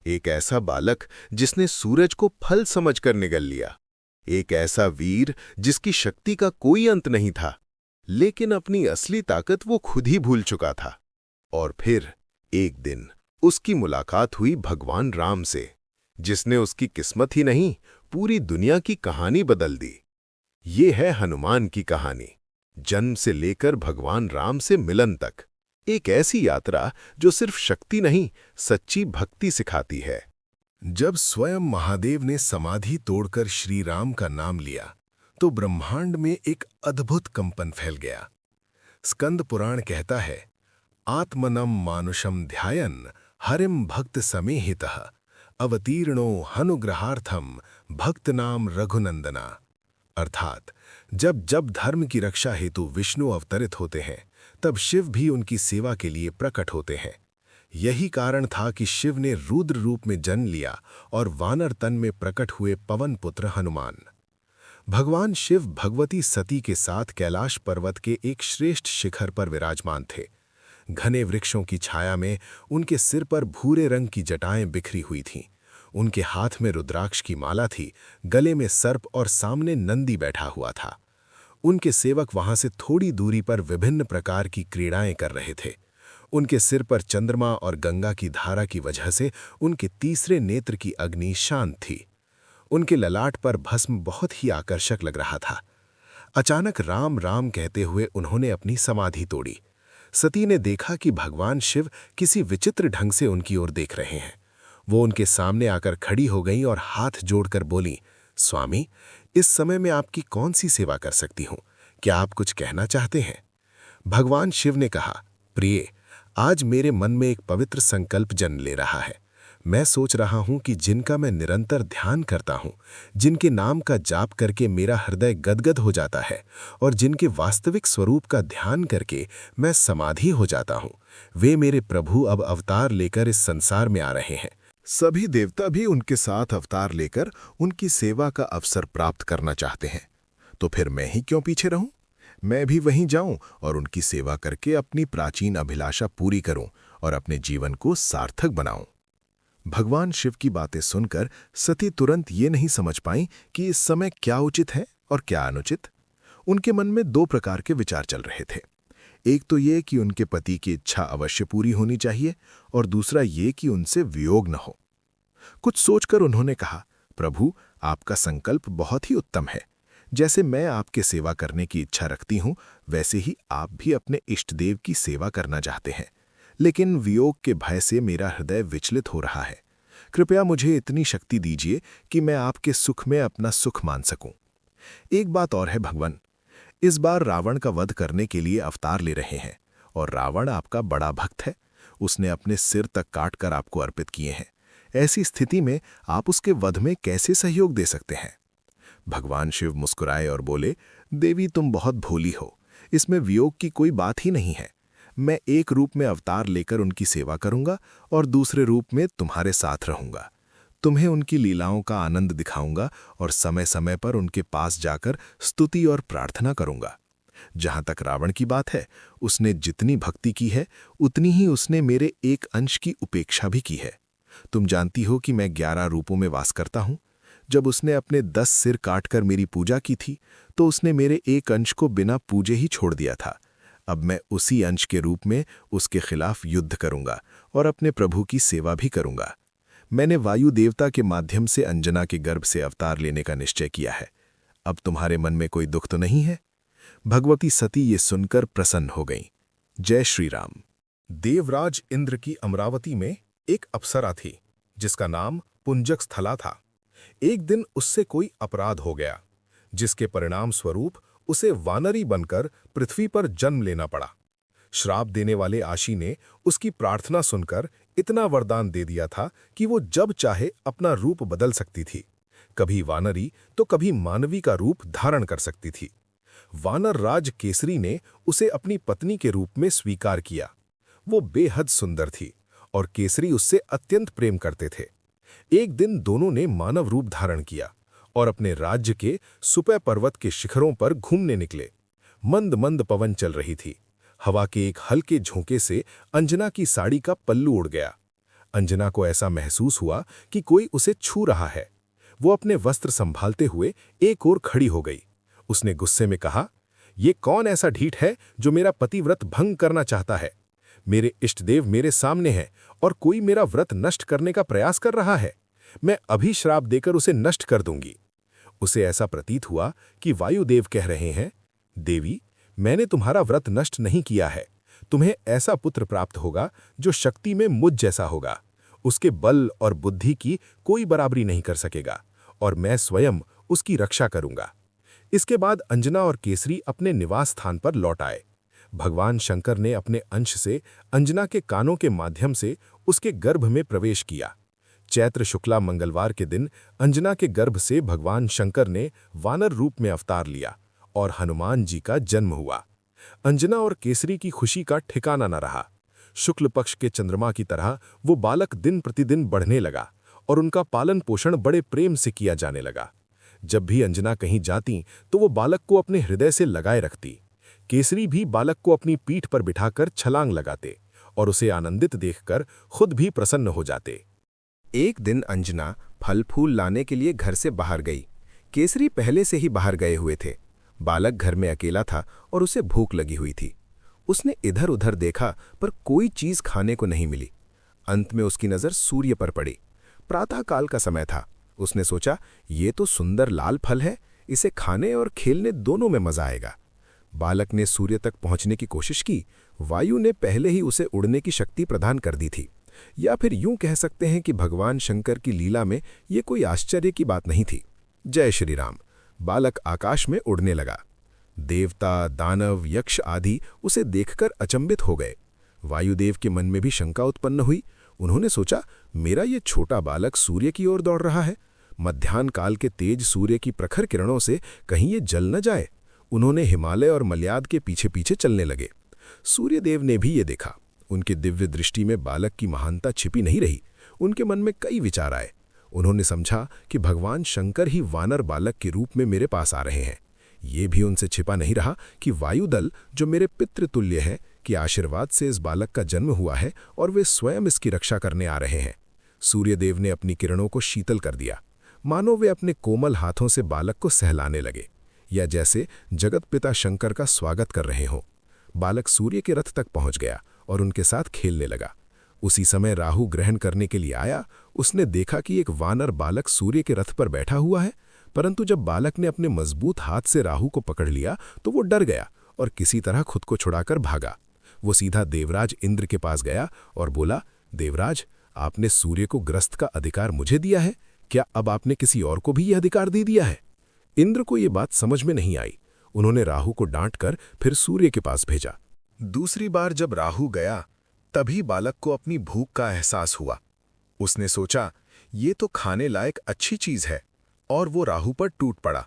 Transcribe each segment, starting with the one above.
एक ऐसा बालक जिसने सूरज को फल समझकर निगल लिया। एक ऐसा वीर जिसकी शक्ति का कोई अंत नहीं था, लेकिन अपनी असली ताकत वो खुद ही भूल चुका था। और फिर एक दिन उसकी मुलाकात हुई भगवान राम से, जिसने उसकी किस्मत ही नहीं, पूरी दुनिया की कहानी बदल दी। ये है हनुमान की कहानी, जन्म से लेकर भगवान राम से मिलन तक। एक ऐसी यात्रा जो सिर्फ शक्ति नहीं, सच्ची भक्ति सिखाती है। जब स्वयं महादेव ने समाधि तोड़कर श्री राम का नाम लिया, तो ब्रह्मांड में एक अद्भुत कंपन फैल गया। स्कंद पुराण कहता है, आत्मनम मानुषम ध्यायन हरिम भक्त समेहितः अवतीर्णो हनुग्रहार्थम भक्तनाम रघुनंदना। अर्थात जब जब धर्म की रक्षा हेतु विष्णु अवतरित होते हैं, तब शिव भी उनकी सेवा के लिए प्रकट होते हैं। यही कारण था कि शिव ने रुद्र रूप में जन्म लिया और वानर तन में प्रकट हुए पवन पुत्र हनुमान। भगवान शिव भगवती सती के साथ कैलाश पर्वत के एक श्रेष्ठ शिखर पर विराजमान थे। घने वृक्षों की छाया में उनके सिर पर भूरे रंग की जटाएं बिखरी हुई थीं। उनके हाथ में रुद्राक्ष की माला थी, गले में सर्प और सामने नंदी बैठा हुआ था। उनके सेवक वहां से थोड़ी दूरी पर विभिन्न प्रकार की क्रीड़ाएं कर रहे थे। उनके सिर पर चंद्रमा और गंगा की धारा की वजह से उनके तीसरे नेत्र की अग्नि शांत थी। उनके ललाट पर भस्म बहुत ही आकर्षक लग रहा था। अचानक राम राम कहते हुए उन्होंने अपनी समाधि तोड़ी। सती ने देखा कि भगवान शिव किसी विचित्र ढंग से उनकी ओर देख रहे हैं। वो उनके सामने आकर खड़ी हो गईं और हाथ जोड़कर बोली, स्वामी, इस समय मैं आपकी कौन सी सेवा कर सकती हूँ? क्या आप कुछ कहना चाहते हैं? भगवान शिव ने कहा, प्रिय, आज मेरे मन में एक पवित्र संकल्प जन्म ले रहा है। मैं सोच रहा हूं कि जिनका मैं निरंतर ध्यान करता हूं, जिनके नाम का जाप करके मेरा हृदय गदगद हो जाता है और जिनके वास्तविक स्वरूप का ध्यान करके मैं समाधि हो जाता हूं, वे मेरे प्रभु अब अवतार लेकर इस संसार में आ रहे हैं। सभी देवता भी उनके साथ अवतार लेकर उनकी सेवा का अवसर प्राप्त करना चाहते हैं। तो फिर मैं ही क्यों पीछे रहूं? मैं भी वहीं जाऊं और उनकी सेवा करके अपनी प्राचीन अभिलाषा पूरी करूं और अपने जीवन को सार्थक बनाऊं। भगवान शिव की बातें सुनकर सती तुरंत ये नहीं समझ पाई कि इस समय क्या उचित है और क्या अनुचित। उनके मन में दो प्रकार के विचार चल रहे थे। एक तो ये कि उनके पति की इच्छा अवश्य पूरी होनी चाहिए और दूसरा ये कि उनसे वियोग न हो। कुछ सोचकर उन्होंने कहा, प्रभु, आपका संकल्प बहुत ही उत्तम है। जैसे मैं आपके सेवा करने की इच्छा रखती हूं, वैसे ही आप भी अपने इष्टदेव की सेवा करना चाहते हैं। लेकिन वियोग के भय से मेरा हृदय विचलित हो रहा है। कृपया मुझे इतनी शक्ति दीजिए कि मैं आपके सुख में अपना सुख मान सकूं। एक बात और है भगवान, इस बार रावण का वध करने के लिए अवतार ले रहे हैं और रावण आपका बड़ा भक्त है। उसने अपने सिर तक काटकर आपको अर्पित किए हैं। ऐसी स्थिति में आप उसके वध में कैसे सहयोग दे सकते हैं? भगवान शिव मुस्कुराए और बोले, देवी, तुम बहुत भोली हो। इसमें वियोग की कोई बात ही नहीं है। मैं एक रूप में अवतार लेकर उनकी सेवा करूंगा और दूसरे रूप में तुम्हारे साथ रहूंगा। तुम्हें उनकी लीलाओं का आनंद दिखाऊंगा और समय समय पर उनके पास जाकर स्तुति और प्रार्थना करूंगा। जहां तक रावण की बात है, उसने जितनी भक्ति की है, उतनी ही उसने मेरे एक अंश की उपेक्षा भी की है। तुम जानती हो कि मैं 11 रूपों में वास करता हूं। जब उसने अपने 10 सिर काटकर मेरी पूजा की थी, तो उसने मेरे एक अंश को बिना पूजे ही छोड़ दिया था। अब मैं उसी अंश के रूप में उसके खिलाफ युद्ध करूंगा और अपने प्रभु की सेवा भी करूंगा। मैंने वायु देवता के माध्यम से अंजना के गर्भ से अवतार लेने का निश्चय किया है। अब तुम्हारे मन में कोई दुख तो नहीं है? भगवती सती ये सुनकर प्रसन्न हो गईं। जय श्री राम। देवराज इंद्र की अमरावती में एक अप्सरा थी, जिसका नाम पुंजक स्थला था। एक दिन उससे कोई अपराध हो गया, जिसके परिणाम स्वरूप उसे वानरी बनकर पृथ्वी पर जन्म लेना पड़ा। श्राप देने वाले आशी ने उसकी प्रार्थना सुनकर इतना वरदान दे दिया था कि वो जब चाहे अपना रूप बदल सकती थी। कभी वानरी तो कभी मानवी का रूप धारण कर सकती थी। वानर राज केसरी ने उसे अपनी पत्नी के रूप में स्वीकार किया। वो बेहद सुंदर थी और केसरी उससे अत्यंत प्रेम करते थे। एक दिन दोनों ने मानव रूप धारण किया और अपने राज्य के सुपे पर्वत के शिखरों पर घूमने निकले। मंद मंद पवन चल रही थी। हवा के एक हल्के झोंके से अंजना की साड़ी का पल्लू उड़ गया। अंजना को ऐसा महसूस हुआ कि कोई उसे छू रहा है। वो अपने वस्त्र संभालते हुए एक ओर खड़ी हो गई। उसने गुस्से में कहा, ये कौन ऐसा ढीठ है जो मेरा पतिव्रत भंग करना चाहता है? मेरे इष्टदेव मेरे सामने हैं और कोई मेरा व्रत नष्ट करने का प्रयास कर रहा है। मैं अभी श्राप देकर उसे नष्ट कर दूंगी। उसे ऐसा प्रतीत हुआ कि वायुदेव कह रहे हैं, देवी, मैंने तुम्हारा व्रत नष्ट नहीं किया है। तुम्हें ऐसा पुत्र प्राप्त होगा जो शक्ति में मुझ जैसा होगा। उसके बल और बुद्धि की कोई बराबरी नहीं कर सकेगा और मैं स्वयं उसकी रक्षा करूंगा। इसके बाद अंजना और केसरी अपने निवास स्थान पर लौट आए। भगवान शंकर ने अपने अंश से अंजना के कानों के माध्यम से उसके गर्भ में प्रवेश किया। चैत्र शुक्ला मंगलवार के दिन अंजना के गर्भ से भगवान शंकर ने वानर रूप में अवतार लिया और हनुमान जी का जन्म हुआ। अंजना और केसरी की खुशी का ठिकाना न रहा। शुक्ल पक्ष के चंद्रमा की तरह वो बालक दिन प्रतिदिन बढ़ने लगा और उनका पालन पोषण बड़े प्रेम से किया जाने लगा। जब भी अंजना कहीं जाती तो वो बालक को अपने हृदय से लगाए रखती। केसरी भी बालक को अपनी पीठ पर बिठाकर छलांग लगाते और उसे आनंदित देखकर खुद भी प्रसन्न हो जाते। एक दिन अंजना फल फूल लाने के लिए घर से बाहर गई। केसरी पहले से ही बाहर गए हुए थे। बालक घर में अकेला था और उसे भूख लगी हुई थी। उसने इधर उधर देखा पर कोई चीज खाने को नहीं मिली। अंत में उसकी नजर सूर्य पर पड़ी। प्रातःकाल का समय था। उसने सोचा, ये तो सुंदर लाल फल है, इसे खाने और खेलने दोनों में मजा आएगा। बालक ने सूर्य तक पहुंचने की कोशिश की। वायु ने पहले ही उसे उड़ने की शक्ति प्रदान कर दी थी। या फिर यूं कह सकते हैं कि भगवान शंकर की लीला में ये कोई आश्चर्य की बात नहीं थी। जय श्री राम। बालक आकाश में उड़ने लगा। देवता, दानव, यक्ष आदि उसे देखकर अचंभित हो गए। वायुदेव के मन में भी शंका उत्पन्न हुई। उन्होंने सोचा, मेरा ये छोटा बालक सूर्य की ओर दौड़ रहा है। मध्याह्न काल के तेज सूर्य की प्रखर किरणों से कहीं ये जल न जाए। उन्होंने हिमालय और मलयाद के पीछे पीछे चलने लगे। सूर्यदेव ने भी ये देखा। उनकी दिव्य दृष्टि में बालक की महानता छिपी नहीं रही। उनके मन में कई विचार आए। उन्होंने समझा कि भगवान शंकर ही वानर बालक के रूप में मेरे पास आ रहे हैं। ये भी उनसे छिपा नहीं रहा कि वायुदल, जो मेरे पितृतुल्य है, कि आशीर्वाद से इस बालक का जन्म हुआ है और वे स्वयं इसकी रक्षा करने आ रहे हैं। सूर्यदेव ने अपनी किरणों को शीतल कर दिया, मानो वे अपने कोमल हाथों से बालक को सहलाने लगे, या जैसे जगत पिता शंकर का स्वागत कर रहे हों। बालक सूर्य के रथ तक पहुंच गया और उनके साथ खेलने लगा। उसी समय राहु ग्रहण करने के लिए आया। उसने देखा कि एक वानर बालक सूर्य के रथ पर बैठा हुआ है, परंतु जब बालक ने अपने मजबूत हाथ से राहु को पकड़ लिया तो वो डर गया और किसी तरह खुद को छुड़ाकर भागा। वो सीधा देवराज इंद्र के पास गया और बोला, देवराज, आपने सूर्य को ग्रस्त का अधिकार मुझे दिया है, क्या अब आपने किसी और को भी यह अधिकार दे दिया है? इंद्र को ये बात समझ में नहीं आई। उन्होंने राहु को डांटकर फिर सूर्य के पास भेजा। दूसरी बार जब राहु गया तभी बालक को अपनी भूख का एहसास हुआ। उसने सोचा, ये तो खाने लायक अच्छी चीज है, और वो राहु पर टूट पड़ा।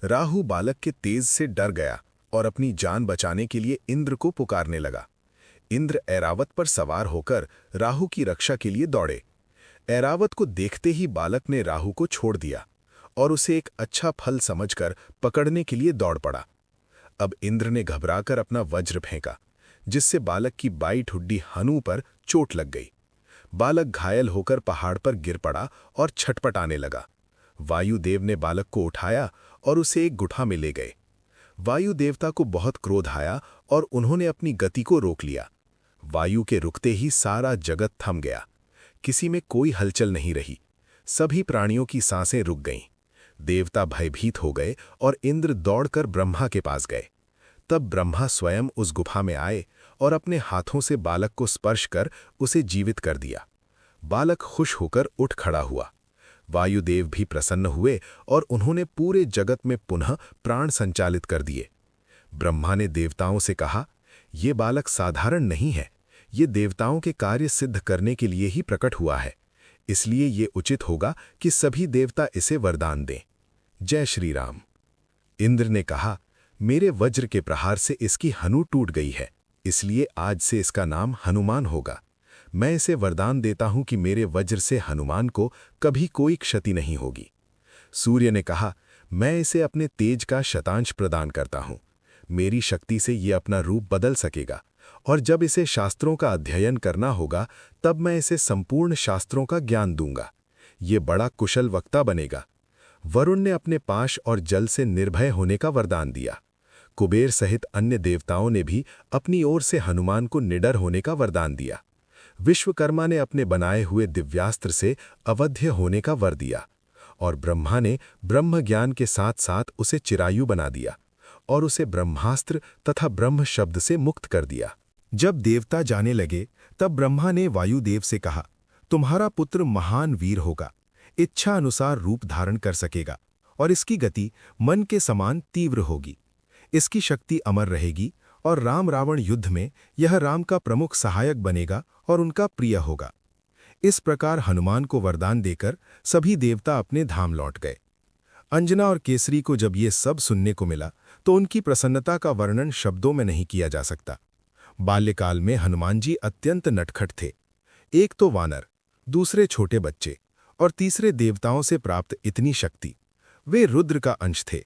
राहु बालक के तेज से डर गया और अपनी जान बचाने के लिए इंद्र को पुकारने लगा। इंद्र ऐरावत पर सवार होकर राहु की रक्षा के लिए दौड़े। ऐरावत को देखते ही बालक ने राहु को छोड़ दिया और उसे एक अच्छा फल समझकर पकड़ने के लिए दौड़ पड़ा। अब इंद्र ने घबराकर अपना वज्र फेंका, जिससे बालक की बाई ठुड्डी हनु पर चोट लग गई। बालक घायल होकर पहाड़ पर गिर पड़ा और छटपटाने लगा। वायुदेव ने बालक को उठाया और उसे एक गुफा में ले गए। वायु देवता को बहुत क्रोध आया और उन्होंने अपनी गति को रोक लिया। वायु के रुकते ही सारा जगत थम गया। किसी में कोई हलचल नहीं रही। सभी प्राणियों की सांसें रुक गईं। देवता भयभीत हो गए और इंद्र दौड़कर ब्रह्मा के पास गए। तब ब्रह्मा स्वयं उस गुफा में आए और अपने हाथों से बालक को स्पर्श कर उसे जीवित कर दिया। बालक खुश होकर उठ खड़ा हुआ। वायुदेव भी प्रसन्न हुए और उन्होंने पूरे जगत में पुनः प्राण संचालित कर दिए। ब्रह्मा ने देवताओं से कहा, ये बालक साधारण नहीं है, ये देवताओं के कार्य सिद्ध करने के लिए ही प्रकट हुआ है, इसलिए ये उचित होगा कि सभी देवता इसे वरदान दें। जय श्री राम। इंद्र ने कहा, मेरे वज्र के प्रहार से इसकी हनु टूट गई है, इसलिए आज से इसका नाम हनुमान होगा। मैं इसे वरदान देता हूं कि मेरे वज्र से हनुमान को कभी कोई क्षति नहीं होगी। सूर्य ने कहा, मैं इसे अपने तेज का शतांश प्रदान करता हूं। मेरी शक्ति से ये अपना रूप बदल सकेगा और जब इसे शास्त्रों का अध्ययन करना होगा तब मैं इसे संपूर्ण शास्त्रों का ज्ञान दूंगा। ये बड़ा कुशल वक्ता बनेगा। वरुण ने अपने पाश और जल से निर्भय होने का वरदान दिया। कुबेर सहित अन्य देवताओं ने भी अपनी ओर से हनुमान को निडर होने का वरदान दिया। विश्वकर्मा ने अपने बनाए हुए दिव्यास्त्र से अवध्य होने का वर दिया और ब्रह्मा ने ब्रह्म ज्ञान के साथ साथ उसे चिरायु बना दिया और उसे ब्रह्मास्त्र तथा ब्रह्म शब्द से मुक्त कर दिया। जब देवता जाने लगे तब ब्रह्मा ने वायुदेव से कहा, तुम्हारा पुत्र महान वीर होगा, इच्छा अनुसार रूप धारण कर सकेगा और इसकी गति मन के समान तीव्र होगी। इसकी शक्ति अमर रहेगी और राम रावण युद्ध में यह राम का प्रमुख सहायक बनेगा और उनका प्रिय होगा। इस प्रकार हनुमान को वरदान देकर सभी देवता अपने धाम लौट गए। अंजना और केसरी को जब ये सब सुनने को मिला तो उनकी प्रसन्नता का वर्णन शब्दों में नहीं किया जा सकता। बाल्यकाल में हनुमान जी अत्यंत नटखट थे। एक तो वानर, दूसरे छोटे बच्चे और तीसरे देवताओं से प्राप्त इतनी शक्ति। वे रुद्र का अंश थे।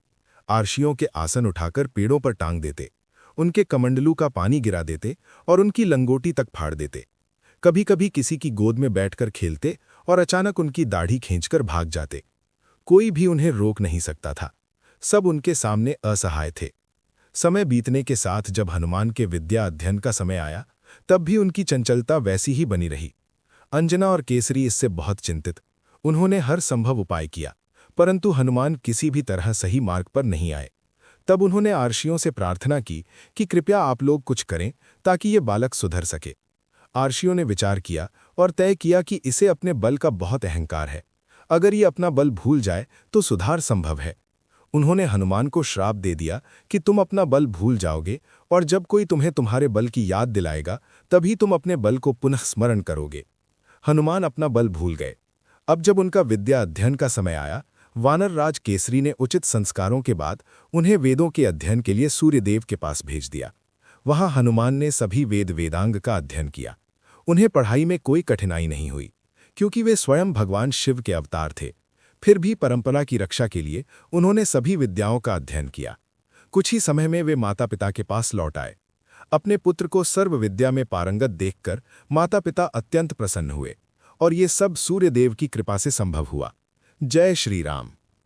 आर्षियों के आसन उठाकर पेड़ों पर टांग देते, उनके कमंडलू का पानी गिरा देते और उनकी लंगोटी तक फाड़ देते। कभी कभी किसी की गोद में बैठकर खेलते और अचानक उनकी दाढ़ी खींचकर भाग जाते। कोई भी उन्हें रोक नहीं सकता था। सब उनके सामने असहाय थे। समय बीतने के साथ जब हनुमान के विद्या अध्ययन का समय आया तब भी उनकी चंचलता वैसी ही बनी रही। अंजना और केसरी इससे बहुत चिंतित। उन्होंने हर संभव उपाय किया, परंतु हनुमान किसी भी तरह सही मार्ग पर नहीं आए। तब उन्होंने आर्षियों से प्रार्थना की कि कृपया आप लोग कुछ करें ताकि ये बालक सुधर सके। आर्षियों ने विचार किया और तय किया कि इसे अपने बल का बहुत अहंकार है। अगर ये अपना बल भूल जाए तो सुधार संभव है। उन्होंने हनुमान को श्राप दे दिया कि तुम अपना बल भूल जाओगे और जब कोई तुम्हें तुम्हारे बल की याद दिलाएगा तभी तुम अपने बल को पुनः स्मरण करोगे। हनुमान अपना बल भूल गए। अब जब उनका विद्या अध्ययन का समय आया, वानर राज केसरी ने उचित संस्कारों के बाद उन्हें वेदों के अध्ययन के लिए सूर्यदेव के पास भेज दिया। वहां हनुमान ने सभी वेदांग का अध्ययन किया। उन्हें पढ़ाई में कोई कठिनाई नहीं हुई क्योंकि वे स्वयं भगवान शिव के अवतार थे। फिर भी परंपरा की रक्षा के लिए उन्होंने सभी विद्याओं का अध्ययन किया। कुछ ही समय में वे माता पिता के पास लौट आए। अपने पुत्र को सर्व विद्या में पारंगत देखकर माता पिता अत्यंत प्रसन्न हुए और ये सब सूर्यदेव की कृपा से संभव हुआ। जय श्री राम।